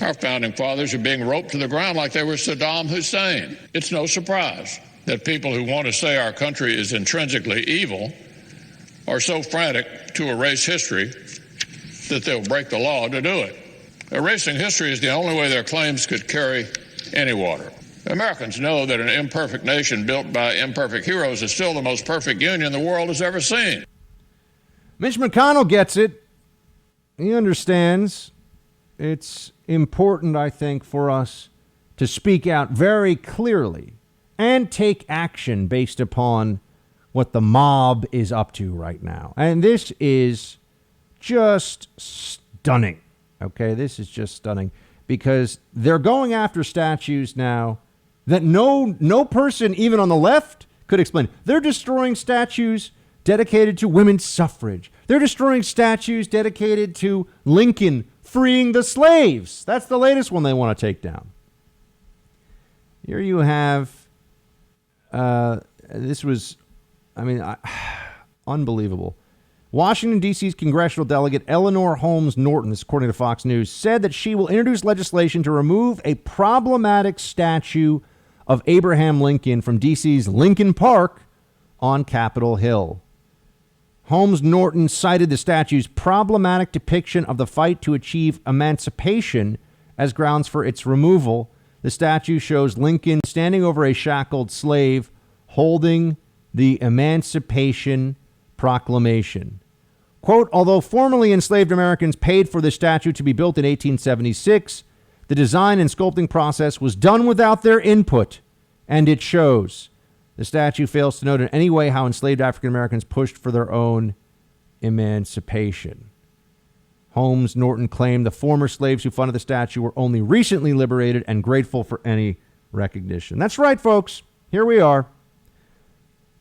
Our founding fathers are being roped to the ground like they were Saddam Hussein. It's no surprise that people who want to say our country is intrinsically evil are so frantic to erase history that they'll break the law to do it. Erasing history is the only way their claims could carry any water. Americans know that an imperfect nation built by imperfect heroes is still the most perfect union the world has ever seen. Mitch McConnell gets it. He understands. It's important, I think, for us to speak out very clearly and take action based upon what the mob is up to right now. And this is just stunning. Okay, this is just stunning because they're going after statues now that no person, even on the left, could explain. They're destroying statues dedicated to women's suffrage. They're destroying statues dedicated to Lincoln freeing the slaves. That's the latest one they want to take down. Here you have, this was, unbelievable. Washington, D.C.'s congressional delegate Eleanor Holmes Norton, this according to Fox News, said that she will introduce legislation to remove a problematic statue of Abraham Lincoln from D.C.'s Lincoln Park on Capitol Hill. Holmes Norton cited the statue's problematic depiction of the fight to achieve emancipation as grounds for its removal. The statue shows Lincoln standing over a shackled slave holding the Emancipation Proclamation. Quote, although formerly enslaved Americans paid for the statue to be built in 1876, the design and sculpting process was done without their input, and it shows. The statue fails to note in any way how enslaved African Americans pushed for their own emancipation. Holmes Norton claimed the former slaves who funded the statue were only recently liberated and grateful for any recognition. That's right, folks. Here we are.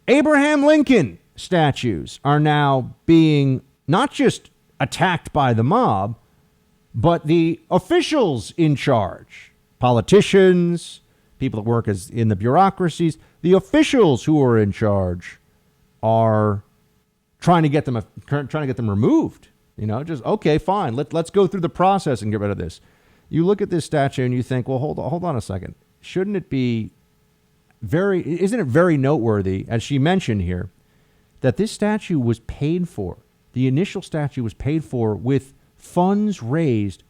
Abraham Lincoln statues are now being not just attacked by the mob, but the officials in charge, politicians, people that work as in the bureaucracies, the officials who are in charge are trying to get them removed. You know, just, okay, fine. Let's go through the process and get rid of this. You look at this statue and you think, well, hold on a second. Shouldn't it be isn't it very noteworthy, as she mentioned here, that this statue was paid for, the initial statue was paid for with funds raised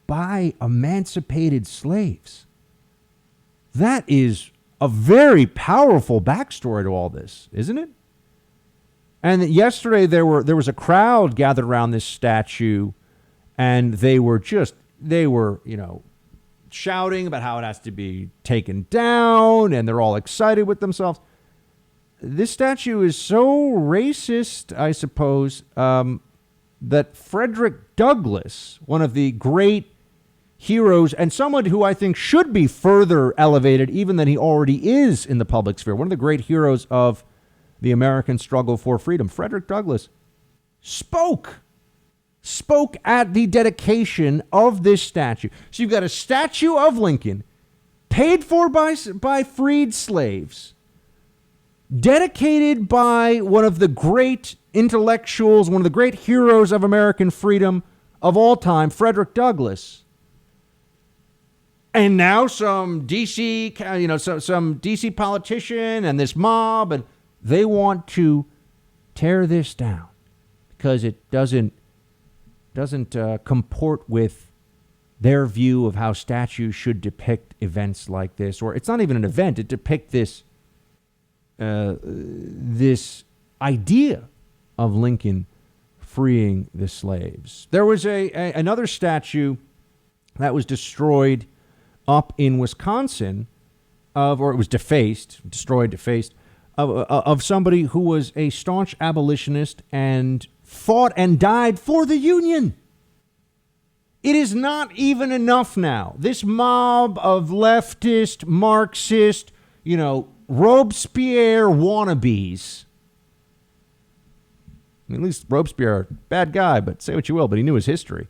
by emancipated slaves. That is a very powerful backstory to all this, isn't it? And yesterday there was a crowd gathered around this statue, and they were shouting about how it has to be taken down, and they're all excited with themselves. This statue is so racist, I suppose, that Frederick Douglass, one of the great heroes and someone who I think should be further elevated even than he already is in the public sphere, one of the great heroes of the American struggle for freedom, Frederick Douglass, spoke at the dedication of this statue. So you've got a statue of Lincoln paid for by freed slaves, dedicated by one of the great intellectuals, one of the great heroes of American freedom of all time, Frederick Douglass. And now some DC politician and this mob, and they want to tear this down because it doesn't comport with their view of how statues should depict events like this. Or it's not even an event; it depicts this idea of Lincoln freeing the slaves. There was another statue that was destroyed up in Wisconsin, or it was defaced, of somebody who was a staunch abolitionist and fought and died for the Union. It is not even enough now. This mob of leftist, Marxist, Robespierre wannabes. At least Robespierre, bad guy, but say what you will, but he knew his history.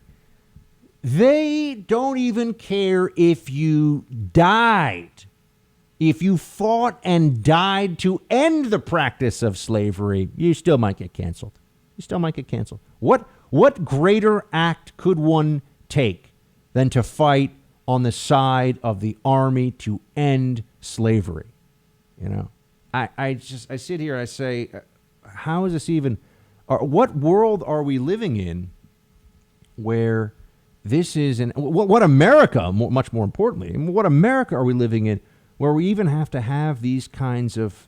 They don't even care if you died. If you fought and died to end the practice of slavery, you still might get canceled. What greater act could one take than to fight on the side of the army to end slavery. You know, I sit here and I say, how is this even, or what world are we living in where this is, what America, much more importantly, what America are we living in where we even have to have these kinds of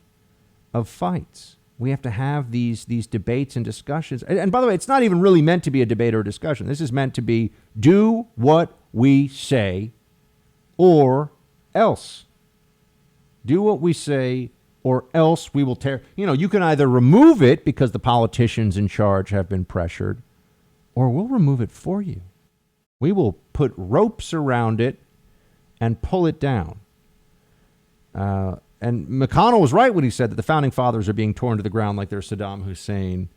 fights? We have to have these debates and discussions. And by the way, it's not even really meant to be a debate or a discussion. This is meant to be do what we say or else. Do what we say or else we will tear. You know, you can either remove it because the politicians in charge have been pressured, or we'll remove it for you. We will put ropes around it and pull it down. And McConnell was right when he said that the founding fathers are being torn to the ground like they're Saddam Hussein.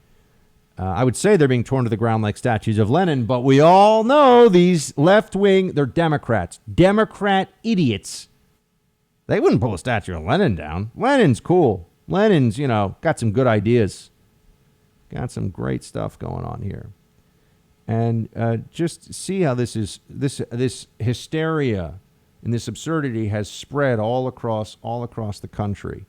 I would say they're being torn to the ground like statues of Lenin, but we all know these left-wing, they're Democrats. Democrat idiots. They wouldn't pull a statue of Lenin down. Lenin's cool. Lenin's, got some good ideas. Got some great stuff going on here. And just see how this hysteria and this absurdity has spread all across the country.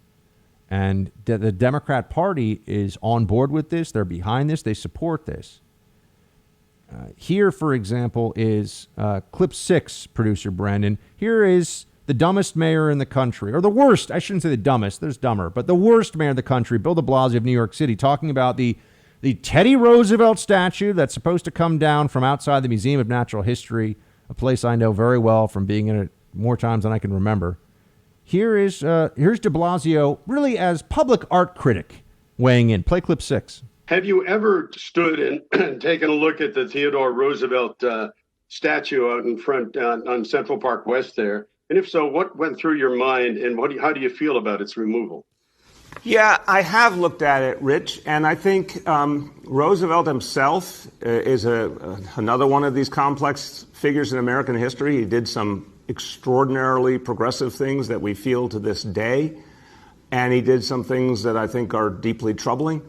And the Democrat Party is on board with this. They're behind this. They support this. Here, for example, is clip 6, producer Brandon. Here is the dumbest mayor in the country, or the worst. I shouldn't say the dumbest. There's dumber. But the worst mayor in the country, Bill de Blasio of New York City, talking about the Teddy Roosevelt statue that's supposed to come down from outside the Museum of Natural History, a place I know very well from being in it more times than I can remember. Here's de Blasio, really as public art critic, weighing in. Play clip 6. Have you ever stood and taken a look at the Theodore Roosevelt statue out in front on Central Park West there? And if so, what went through your mind, and how do you feel about its removal? Yeah, I have looked at it, Rich, and I think Roosevelt himself is another one of these complex figures in American history. He did some extraordinarily progressive things that we feel to this day, and he did some things that I think are deeply troubling.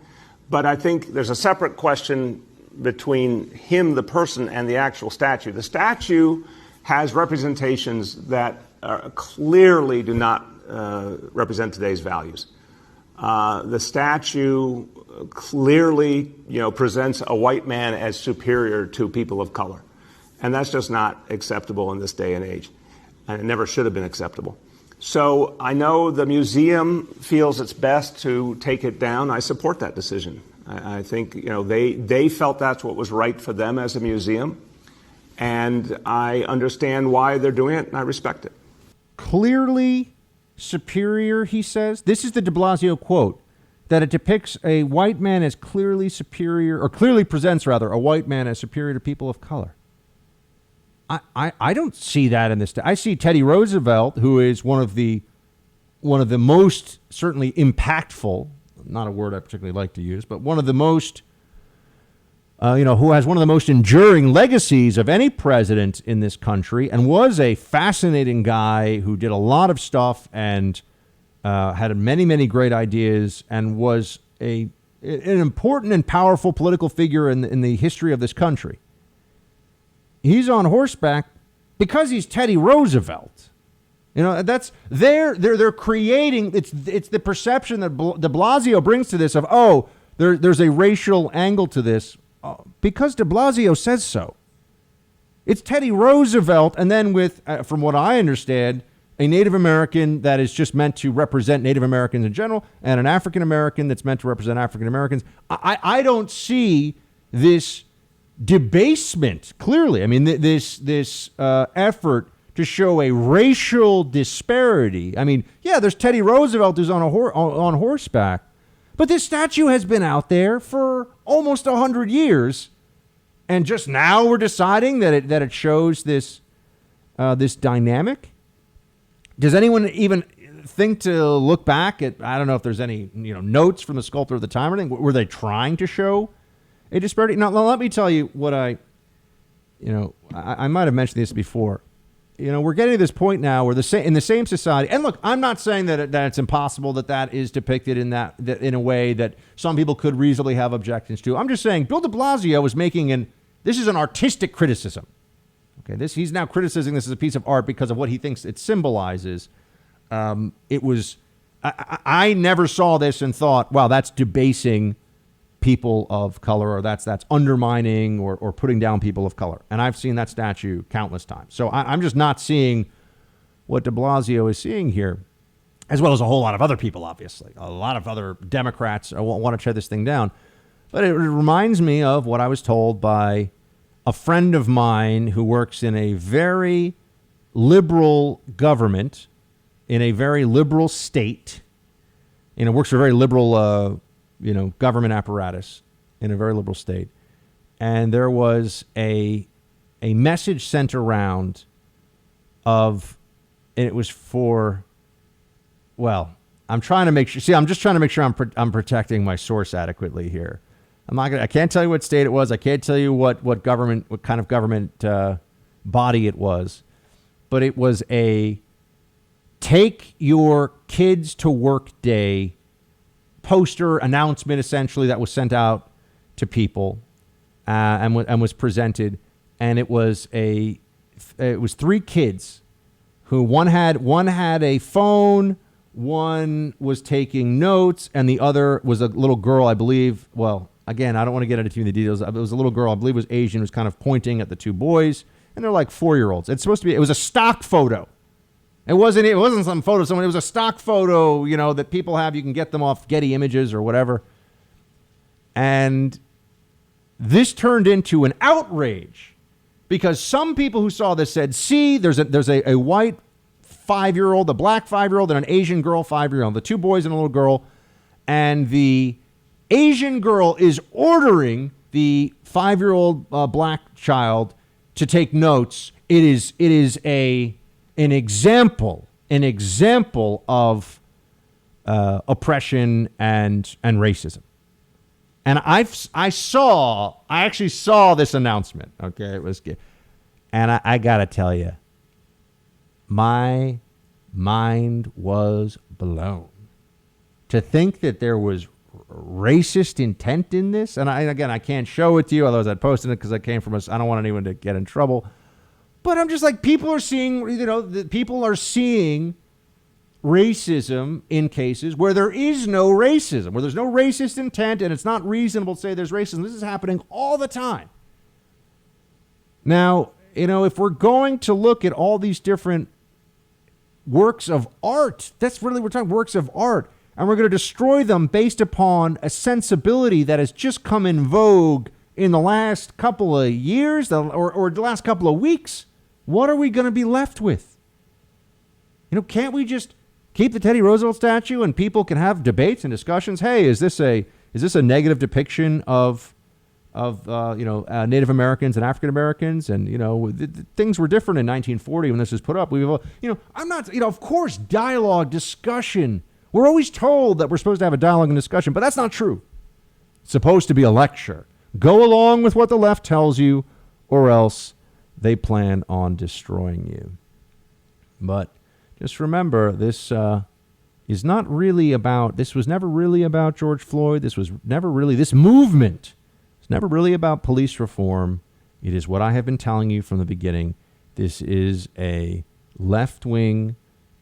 But I think there's a separate question between him, the person, and the actual statue. The statue has representations that clearly do not represent today's values. The statue clearly, presents a white man as superior to people of color. And that's just not acceptable in this day and age. And it never should have been acceptable. So I know the museum feels it's best to take it down. I support that decision. I think, they felt that's what was right for them as a museum. And I understand why they're doing it, and I respect it. Clearly superior, he says. This is the de Blasio quote, that it depicts a white man as clearly superior, or clearly presents, rather, a white man as superior to people of color. I don't see that in this. I see Teddy Roosevelt, who is one of the most certainly impactful, not a word I particularly like to use, but one of the most, who has one of the most enduring legacies of any president in this country, and was a fascinating guy who did a lot of stuff and had many, many great ideas, and was an important and powerful political figure in the history of this country. He's on horseback because he's Teddy Roosevelt. That's they're creating. It's the perception that de Blasio brings to this of, there's a racial angle to this because de Blasio says so. It's Teddy Roosevelt, and then with, from what I understand, a Native American that is just meant to represent Native Americans in general, and an African American that's meant to represent African Americans. I don't see this debasement clearly. I mean, this effort to show a racial disparity. I mean, yeah, there's Teddy Roosevelt who's on horseback, but this statue has been out there for almost 100 years, and just now we're deciding that it shows this dynamic. Does anyone even think to look back at? I don't know if there's any notes from the sculptor at the time or anything. Were they trying to show a disparity? Now, let me tell you what I might have mentioned this before. We're getting to this point now where in the same society, and look, I'm not saying that it's impossible that is depicted in that in a way that some people could reasonably have objections to. I'm just saying Bill de Blasio is this is an artistic criticism. Okay, he's now criticizing this as a piece of art because of what he thinks it symbolizes. It was, I never saw this and thought, wow, that's debasing people of color, or that's undermining or putting down people of color. And I've seen that statue countless times. So I'm just not seeing what de Blasio is seeing here, as well as a whole lot of other people, obviously. A lot of other Democrats want to shut this thing down. But it reminds me of what I was told by a friend of mine who works in a very liberal government, in a very liberal state, works for a very liberal, government apparatus in a very liberal state. And there was a message sent around and it was for, well, I'm trying to make sure. I'm just trying to make sure I'm protecting my source adequately here. I can't tell you what state it was. I can't tell you what kind of government body it was, but it was a take your kids to work day poster announcement, essentially, that was sent out to people and was presented. And it was three kids who one had a phone, one was taking notes, and the other was a little girl, I believe. Well, again, I don't want to get into too many details. It was a little girl, I believe was Asian, was kind of pointing at the two boys, and they're like 4-year-olds. It was a stock photo. It wasn't some photo of someone. It was a stock photo, that people have. You can get them off Getty Images or whatever. And this turned into an outrage because some people who saw this said, see, there's a white 5-year-old, a black 5-year-old, and an Asian girl 5-year-old, the two boys and a little girl. And the Asian girl is ordering the 5-year-old black child to take notes. It is an example of oppression and racism. And I actually saw this announcement. Okay, it was good. And I got to tell you, my mind was blown to think that there was racist intent in this. And I can't show it to you, otherwise I'd post it because I came from I don't want anyone to get in trouble. But I'm just like, people are seeing racism in cases where there is no racism, where there's no racist intent, and it's not reasonable to say there's racism. This is happening all the time. Now, if we're going to look at all these different works of art, we're talking works of art, and we're going to destroy them based upon a sensibility that has just come in vogue in the last couple of years or the last couple of weeks. What are we going to be left with? Can't we just keep the Teddy Roosevelt statue and people can have debates and discussions? Hey, is this a negative depiction of Native Americans and African Americans? And things were different in 1940 when this was put up. I'm not. Of course, dialogue, discussion. We're always told that we're supposed to have a dialogue and discussion, but that's not true. It's supposed to be a lecture. Go along with what the left tells you, or else they plan on destroying you. But just remember, this is not really about, this was never really about George Floyd. This movement is never really about police reform. It is what I have been telling you from the beginning. This is a left-wing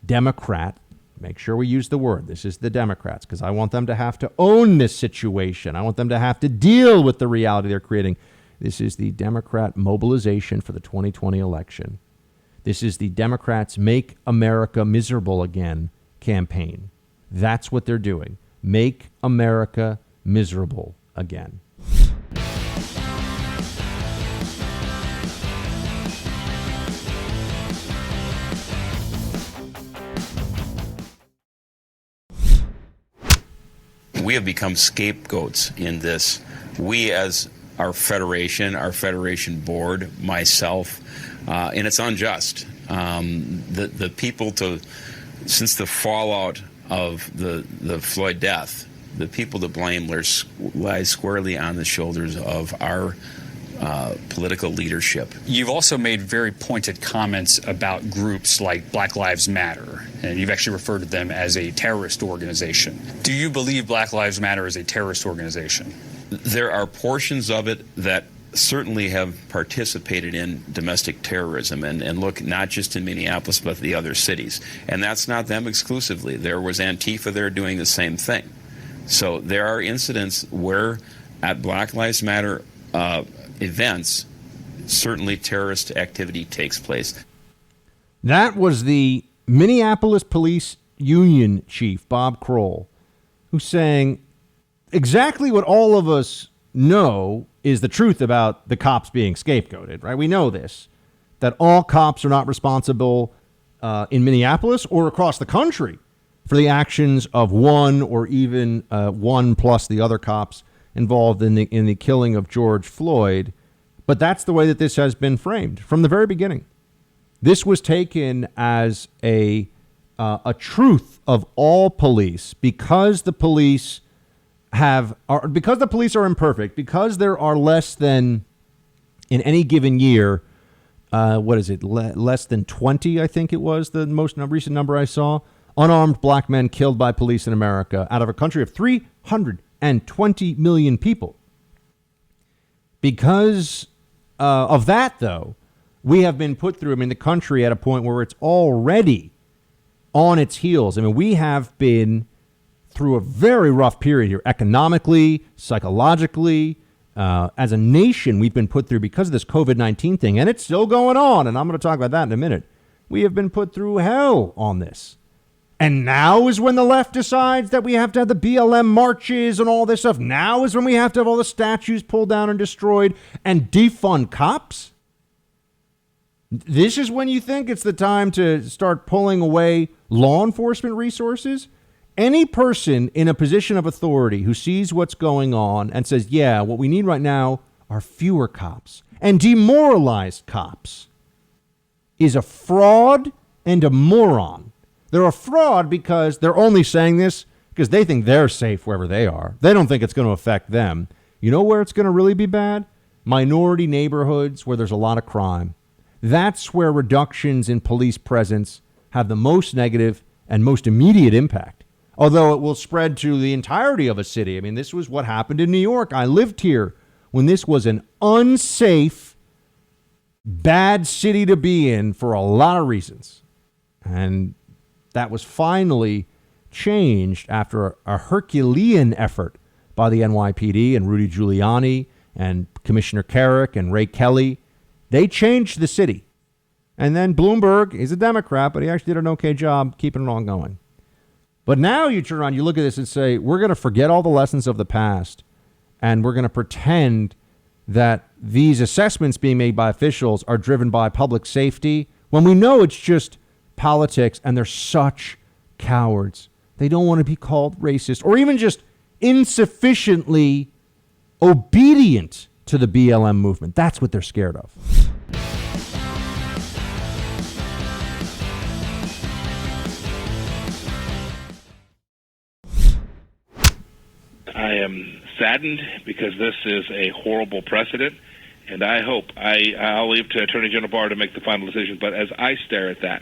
Democrat. Make sure we use the word. This is the Democrats, because I want them to have to own this situation. I want them to have to deal with the reality they're creating. This is the Democrat mobilization for the 2020 election. This is the Democrats' Make America Miserable Again campaign. That's what they're doing. Make America miserable again. We have become scapegoats in this. We, as our federation board, myself, and it's unjust. The people since the fallout of the Floyd death, the people to blame lies squarely on the shoulders of our political leadership. You've also made very pointed comments about groups like Black Lives Matter, and you've actually referred to them as a terrorist organization. Do you believe Black Lives Matter is a terrorist organization? There are portions of it that certainly have participated in domestic terrorism, and look not just in Minneapolis but the other cities. And that's not them exclusively. There was Antifa there doing the same thing. So there are incidents where at Black Lives Matter events, certainly terrorist activity takes place. That was the Minneapolis Police Union Chief, Bob Kroll, who's saying exactly what all of us know is the truth about the cops being scapegoated, right? We know this, that all cops are not responsible in Minneapolis or across the country for the actions of one or even one plus the other cops involved in the killing of George Floyd. But that's the way that this has been framed from the very beginning. This was taken as a truth of all police because the police because the police are imperfect, because there are less than, in any given year, less than 20, I think it was the most recent number I saw, unarmed black men killed by police in America out of a country of 320 million people. Because of that, though, we have been put through, the country at a point where it's already on its heels. We have been through a very rough period here, economically, psychologically. As a nation, we've been put through because of this COVID-19 thing, and it's still going on, and I'm going to talk about that in a minute. We have been put through hell on this. And now is when the left decides that we have to have the BLM marches and all this stuff. Now is when we have to have all the statues pulled down and destroyed and defund cops. This is when you think it's the time to start pulling away law enforcement resources. Any person in a position of authority who sees what's going on and says, yeah, what we need right now are fewer cops and demoralized cops is a fraud and a moron. They're a fraud because they're only saying this because they think they're safe wherever they are. They don't think it's going to affect them. You know where it's going to really be bad? Minority neighborhoods where there's a lot of crime. That's where reductions in police presence have the most negative and most immediate impact. Although it will spread to the entirety of a city. This was what happened in New York. I lived here when this was an unsafe, bad city to be in for a lot of reasons. And that was finally changed after a Herculean effort by the NYPD and Rudy Giuliani and Commissioner Carrick and Ray Kelly. They changed the city. And then Bloomberg, he's a Democrat, but he actually did an okay job keeping it on going. But now you turn around, you look at this and say, we're going to forget all the lessons of the past, and we're going to pretend that these assessments being made by officials are driven by public safety, when we know it's just politics, and they're such cowards. They don't want to be called racist or even just insufficiently obedient to the BLM movement. That's what they're scared of. I am saddened because this is a horrible precedent, and I hope I'll leave to Attorney General Barr to make the final decision. But as I stare at that,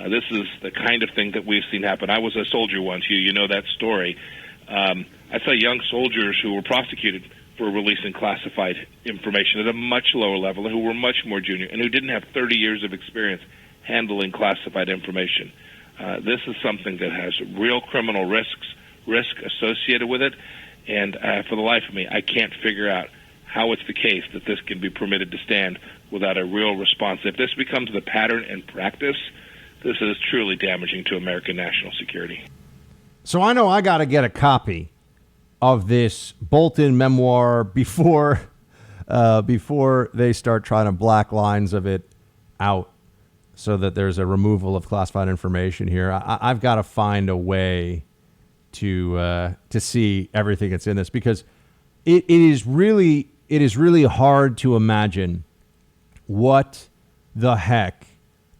this is the kind of thing that we've seen happen. I was a soldier once. You know that story. I saw young soldiers who were prosecuted for releasing classified information at a much lower level, and who were much more junior, and who didn't have 30 years of experience handling classified information. This is something that has real criminal risk associated with it. And for the life of me, I can't figure out how it's the case that this can be permitted to stand without a real response. If this becomes the pattern and practice, this is truly damaging to American national security. So I know I got to get a copy of this Bolton memoir before they start trying to black lines of it out so that there's a removal of classified information here. I've got to find a way to see everything that's in this, because it is really hard to imagine what the heck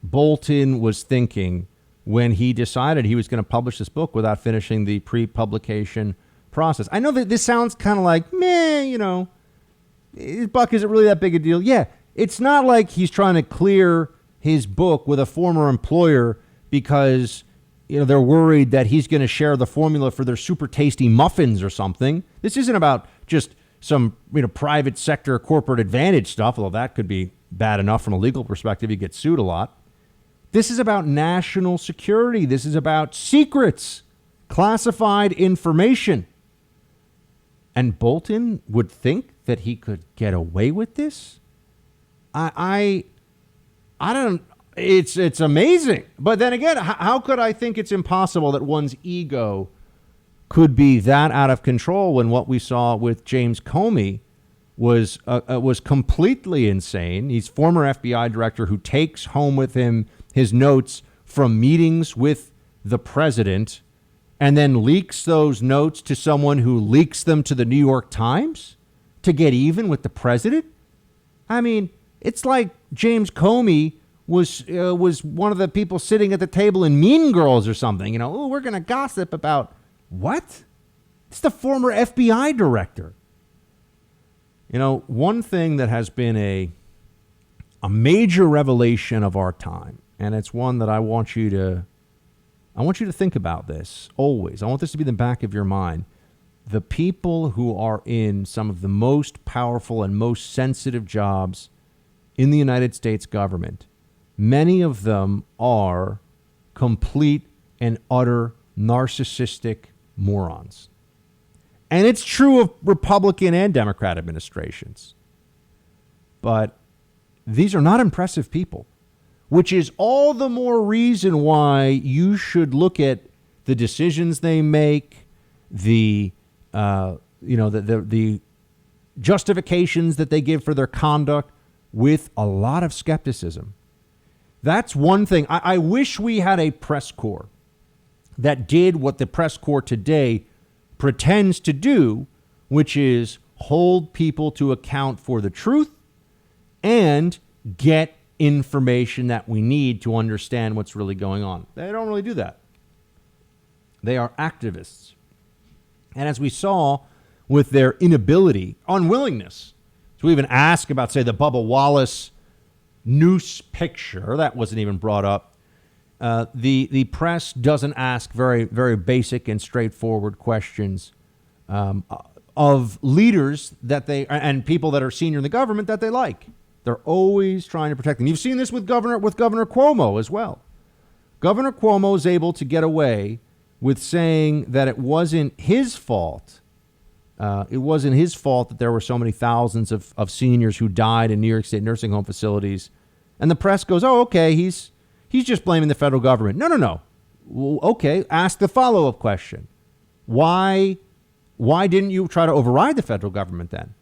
Bolton was thinking when he decided he was going to publish this book without finishing the pre-publication process. I know that this sounds kind of like, meh, Buck, is it really that big a deal? Yeah, it's not like he's trying to clear his book with a former employer because they're worried that he's going to share the formula for their super tasty muffins or something. This isn't about just some private sector corporate advantage stuff, although that could be bad enough from a legal perspective. You get sued a lot. This is about national security. This is about secrets, classified information. And Bolton would think that he could get away with this? I don't. It's amazing. But then again, how could I think it's impossible that one's ego could be that out of control when what we saw with James Comey was completely insane? He's former FBI director who takes home with him his notes from meetings with the president and then leaks those notes to someone who leaks them to the New York Times to get even with the president. I mean, it's like James Comey was one of the people sitting at the table in Mean Girls or something. Oh, we're going to gossip about what? It's the former FBI director. One thing that has been a major revelation of our time, and it's one that I want you to think about this always. I want this to be in the back of your mind. The people who are in some of the most powerful and most sensitive jobs in the United States government, many of them are complete and utter narcissistic morons. And it's true of Republican and Democrat administrations. But these are not impressive people, which is all the more reason why you should look at the decisions they make, the justifications that they give for their conduct with a lot of skepticism. That's one thing. I wish we had a press corps that did what the press corps today pretends to do, which is hold people to account for the truth and get information that we need to understand what's really going on. They don't really do that. They are activists. And as we saw with their inability, unwillingness to even ask about, say, the Bubba Wallace noose picture, that wasn't even brought up. The press doesn't ask very, very basic and straightforward questions of leaders that they and people that are senior in the government that they like. They're always trying to protect them. You've seen this with Governor Cuomo as well. Governor Cuomo is able to get away with saying that it wasn't his fault. It wasn't his fault that there were so many thousands of seniors who died in New York State nursing home facilities. And the press goes, oh, okay, he's just blaming the federal government. No. Well, okay, ask the follow-up question. Why didn't you try to override the federal government then?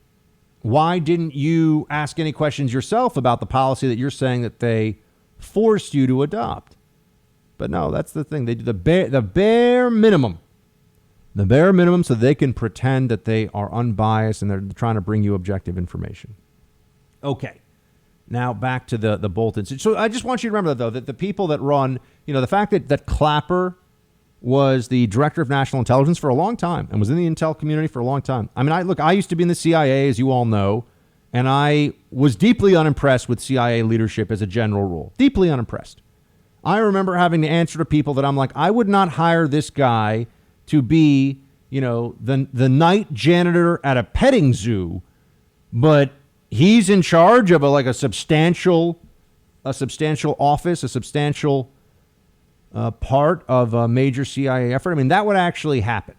Why didn't you ask any questions yourself about the policy that you're saying that they forced you to adopt? But no, that's the thing. They do the bare minimum. The bare minimum so they can pretend that they are unbiased and they're trying to bring you objective information. Okay. Now back to the Boltons. So I just want you to remember, though, that the people that run, the fact that Clapper was the director of national intelligence for a long time and was in the intel community for a long time. I mean, I used to be in the CIA, as you all know, and I was deeply unimpressed with CIA leadership as a general rule. Deeply unimpressed. I remember having to answer to people that I'm like, I would not hire this guy to be, the night janitor at a petting zoo, but he's in charge of a substantial office, a substantial part of a major CIA effort. I mean, that would actually happen.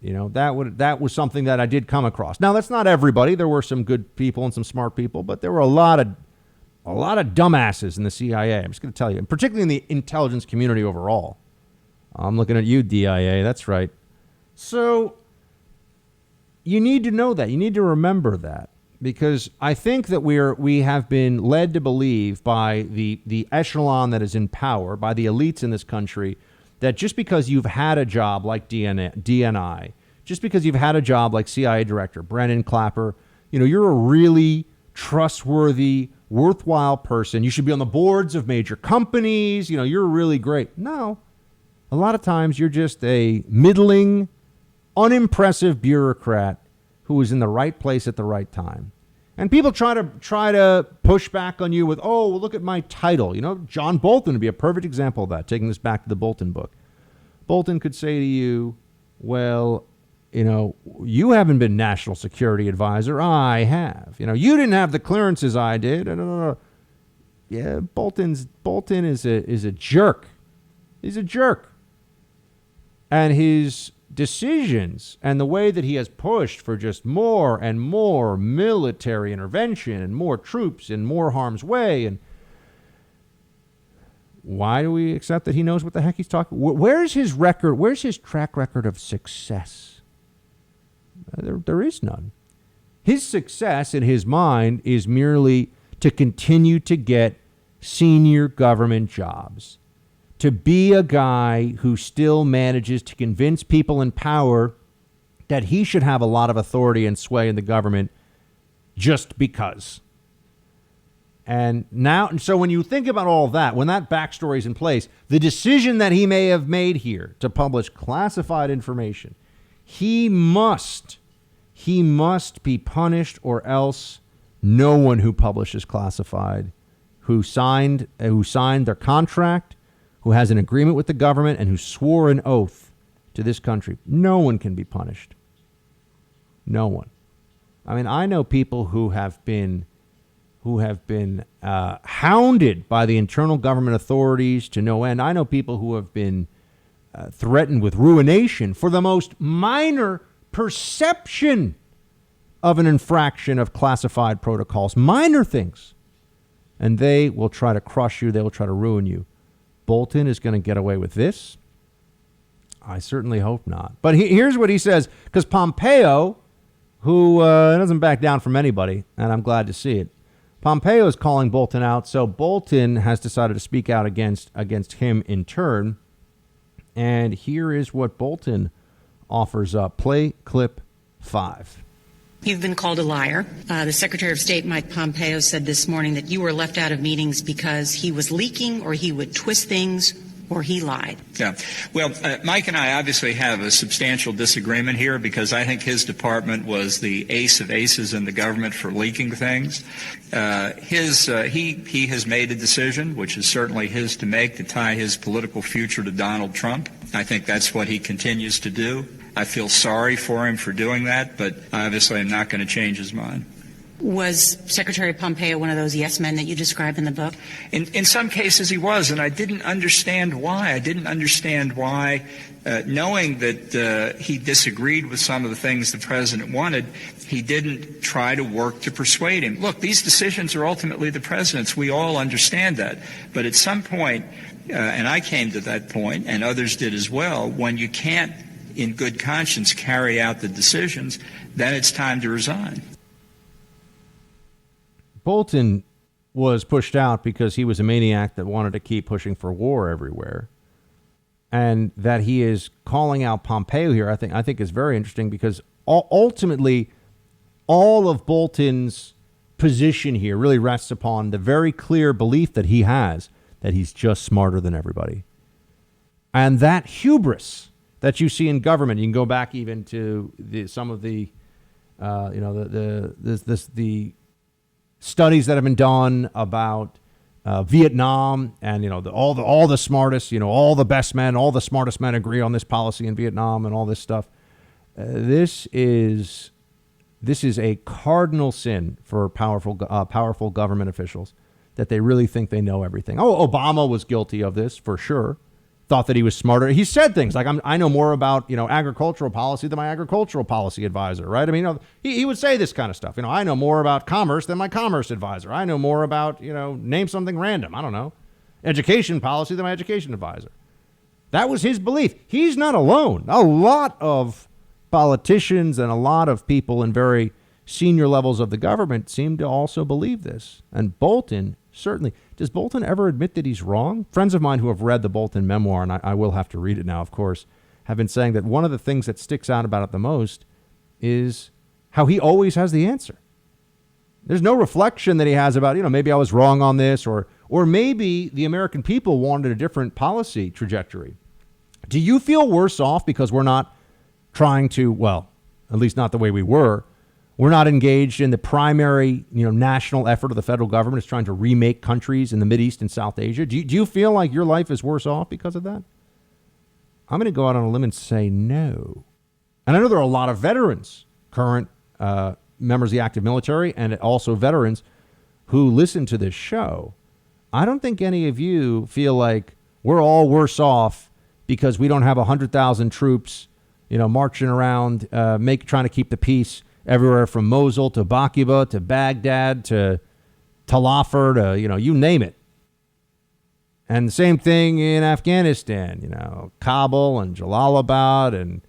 That was something that I did come across. Now, that's not everybody. There were some good people and some smart people, but there were a lot of dumbasses in the CIA. I'm just going to tell you, and particularly in the intelligence community overall. I'm looking at you, DIA. That's right. So you need to know that. You need to remember that, because I think that we have been led to believe by the echelon that is in power, by the elites in this country, that just because you've had a job like DNI, just because you've had a job like CIA Director Brennan Clapper, you're a really trustworthy, worthwhile person. You should be on the boards of major companies. You're really great. No. A lot of times you're just a middling, unimpressive bureaucrat who is in the right place at the right time. And people try to push back on you with, oh, well, look at my title. John Bolton would be a perfect example of that, taking this back to the Bolton book. Bolton could say to you, well, you haven't been national security advisor. I have. You didn't have the clearances I did. Yeah, Bolton is a jerk. He's a jerk. And his decisions and the way that he has pushed for just more and more military intervention and more troops and more harm's way. And why do we accept that he knows what the heck he's talking? Where's his record? Where's his track record of success? There is none. His success in his mind is merely to continue to get senior government jobs, to be a guy who still manages to convince people in power that he should have a lot of authority and sway in the government just because. And so when you think about all of that, when that backstory is in place, the decision that he may have made here to publish classified information, he must be punished, or else no one who publishes classified, who signed their contract, who has an agreement with the government, and who swore an oath to this country, no one can be punished. No one. I mean, I know people who have been hounded by the internal government authorities to no end. I know people who have been threatened with ruination for the most minor perception of an infraction of classified protocols, minor things. And they will try to crush you. They will try to ruin you. Bolton is going to get away with this? I certainly hope not. But here's what he says, because Pompeo, who doesn't back down from anybody, and I'm glad to see it, Pompeo is calling Bolton out, so Bolton has decided to speak out against him in turn. And here is what Bolton offers up. Play clip 5. You've been called a liar. The Secretary of State, Mike Pompeo, said this morning that you were left out of meetings because he was leaking, or he would twist things, or he lied. Yeah. Well, Mike and I obviously have a substantial disagreement here, because I think his department was the ace of aces in the government for leaking things. He has made a decision, which is certainly his to make, to tie his political future to Donald Trump. I think that's what he continues to do. I feel sorry for him for doing that, but obviously I'm not going to change his mind. Was Secretary Pompeo one of those yes men that you describe in the book? In some cases he was, and I didn't understand why. Knowing that he disagreed with some of the things the president wanted, he didn't try to work to persuade him. Look, these decisions are ultimately the president's. We all understand that. But at some point, and I came to that point, and others did as well, when you can't, in good conscience, carry out the decisions, then it's time to resign. Bolton was pushed out because he was a maniac that wanted to keep pushing for war everywhere. And that he is calling out Pompeo here, I think is very interesting, because ultimately all of Bolton's position here really rests upon the very clear belief that he has that he's just smarter than everybody. And that hubris that you see in government, you can go back even to some of the studies that have been done about Vietnam, and all the smartest, all the best men, all the smartest men agree on this policy in Vietnam and all this stuff. This is a cardinal sin for powerful government officials, that they really think they know everything. Oh, Obama was guilty of this for sure. Thought that he was smarter. He said things like, I know more about, agricultural policy than my agricultural policy advisor, right? I mean, he would say this kind of stuff. I know more about commerce than my commerce advisor. I know more about, name something random. I don't know. Education policy than my education advisor. That was his belief. He's not alone. A lot of politicians and a lot of people in very senior levels of the government seem to also believe this. And Bolton certainly. Does Bolton ever admit that he's wrong? Friends of mine who have read the Bolton memoir, and I will have to read it now, of course, have been saying that one of the things that sticks out about it the most is how he always has the answer. There's no reflection that he has about, maybe I was wrong on this, or maybe the American people wanted a different policy trajectory. Do you feel worse off because we're not trying to, well, at least not the way we were, we're not engaged in the primary, national effort of the federal government is trying to remake countries in the Mideast and South Asia? Do you feel like your life is worse off because of that? I'm going to go out on a limb and say no. And And I know there are a lot of veterans, current members of the active military, and also veterans who listen to this show. I don't think any of you feel like we're all worse off because we don't have 100,000 troops, marching around, trying to keep the peace everywhere from Mosul to Baqiba to Baghdad to Talafar to, you name it. And the same thing in Afghanistan, Kabul and Jalalabad and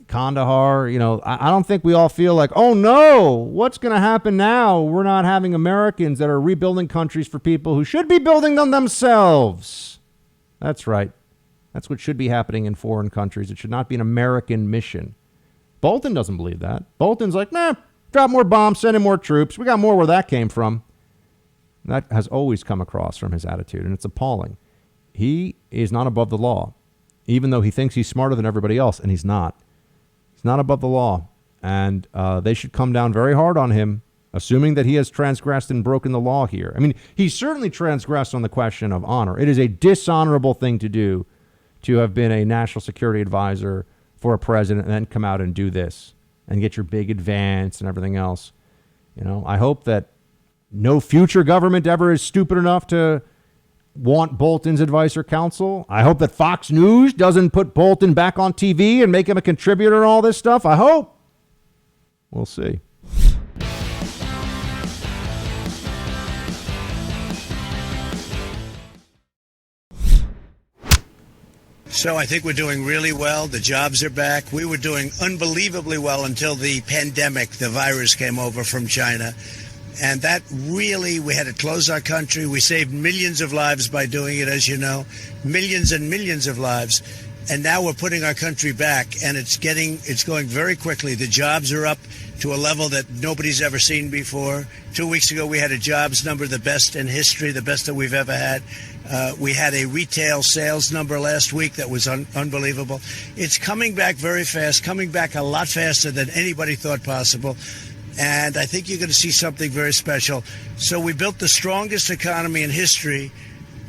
Kandahar. I don't think we all feel like, oh no, what's going to happen now? We're not having Americans that are rebuilding countries for people who should be building them themselves. That's right. That's what should be happening in foreign countries. It should not be an American mission. Bolton doesn't believe that. Bolton's like, drop more bombs, send in more troops. We got more where that came from. That has always come across from his attitude, and it's appalling. He is not above the law, even though he thinks he's smarter than everybody else, and he's not. He's not above the law, and they should come down very hard on him, assuming that he has transgressed and broken the law here. I mean, he certainly transgressed on the question of honor. It is a dishonorable thing to do to have been a national security advisor for a president and then come out and do this and get your big advance and everything else. I hope that no future government ever is stupid enough to want Bolton's advice or counsel. I hope that Fox News doesn't put Bolton back on TV and make him a contributor and all this stuff. I hope. We'll see. So I think we're doing really well. The jobs are back. We were doing unbelievably well until the pandemic, the virus came over from China. And that really, we had to close our country. We saved millions of lives by doing it, as you know, millions and millions of lives. And now we're putting our country back, and it's going very quickly. The jobs are up to a level that nobody's ever seen before. 2 weeks ago, we had a jobs number, the best in history, the best that we've ever had. We had a retail sales number last week that was unbelievable. It's coming back very fast, coming back a lot faster than anybody thought possible. And I think you're going to see something very special. So we built the strongest economy in history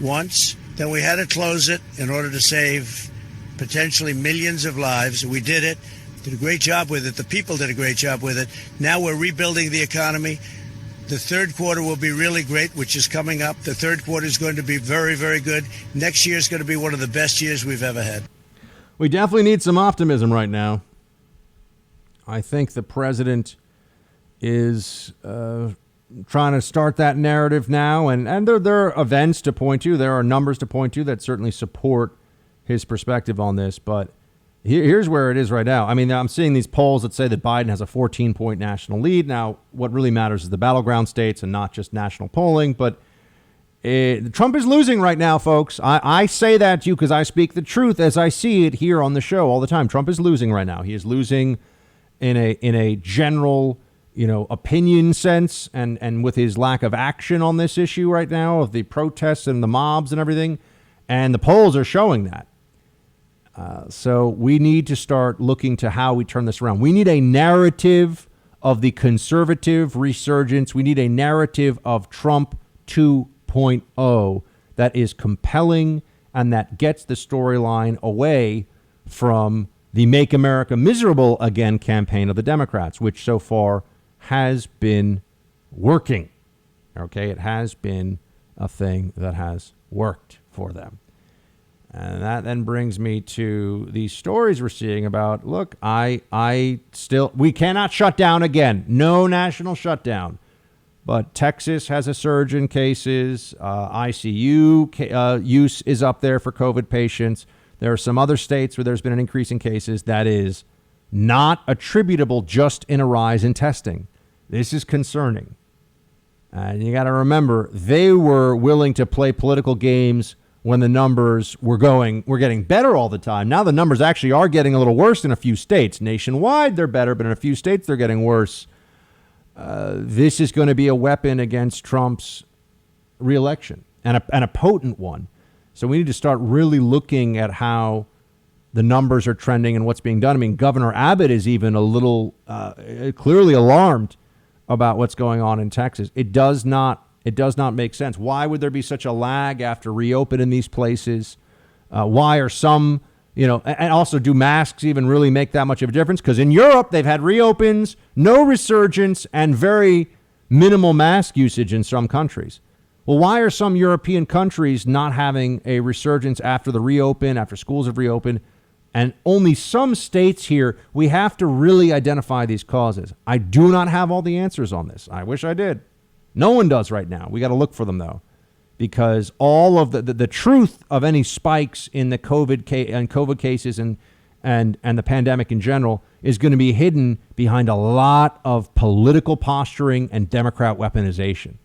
once. Then we had to close it in order to save potentially millions of lives. We did it. Did a great job with it. The people did a great job with it. Now we're rebuilding the economy. The third quarter will be really great, which is coming up. The third quarter is going to be very, very good. Next year is going to be one of the best years we've ever had. We definitely need some optimism right now. I think the president is trying to start that narrative now, and there are events to point to. There are numbers to point to that certainly support his perspective on this. But here's where it is right now. I mean, I'm seeing these polls that say that Biden has a 14-point national lead. Now, what really matters is the battleground states and not just national polling. But Trump is losing right now, folks. I say that to you because I speak the truth as I see it here on the show all the time. Trump is losing right now. He is losing in a general opinion sense, and with his lack of action on this issue right now of the protests and the mobs and everything. And the polls are showing that. So we need to start looking to how we turn this around. We need a narrative of the conservative resurgence. We need a narrative of Trump 2.0 that is compelling and that gets the storyline away from the Make America Miserable Again campaign of the Democrats, which so far has been working. Okay, it has been a thing that has worked for them. And that then brings me to these stories we're seeing about, look, we cannot shut down again. No national shutdown. But Texas has a surge in cases. ICU use is up there for COVID patients. There are some other states where there's been an increase in cases that is not attributable just in a rise in testing. This is concerning. And you got to remember, they were willing to play political games when the numbers were getting better all the time. Now the numbers actually are getting a little worse in a few states. Nationwide, they're better, but in a few states, they're getting worse. This is going to be a weapon against Trump's reelection, and a potent one. So we need to start really looking at how the numbers are trending and what's being done. I mean, Governor Abbott is even a little clearly alarmed about what's going on in Texas. It does not make sense. Why would there be such a lag after reopening these places? Why are some And also, do masks even really make that much of a difference? Because in Europe, they've had reopens, no resurgence, and very minimal mask usage in some countries. Well, why are some European countries not having a resurgence after the reopen, after schools have reopened, and only some states here? We have to really identify these causes. I do not have all the answers on this. I wish I did. No one does right now. We got to look for them, though, because all of the truth of any spikes in the COVID cases and the pandemic in general is going to be hidden behind a lot of political posturing and Democrat weaponization.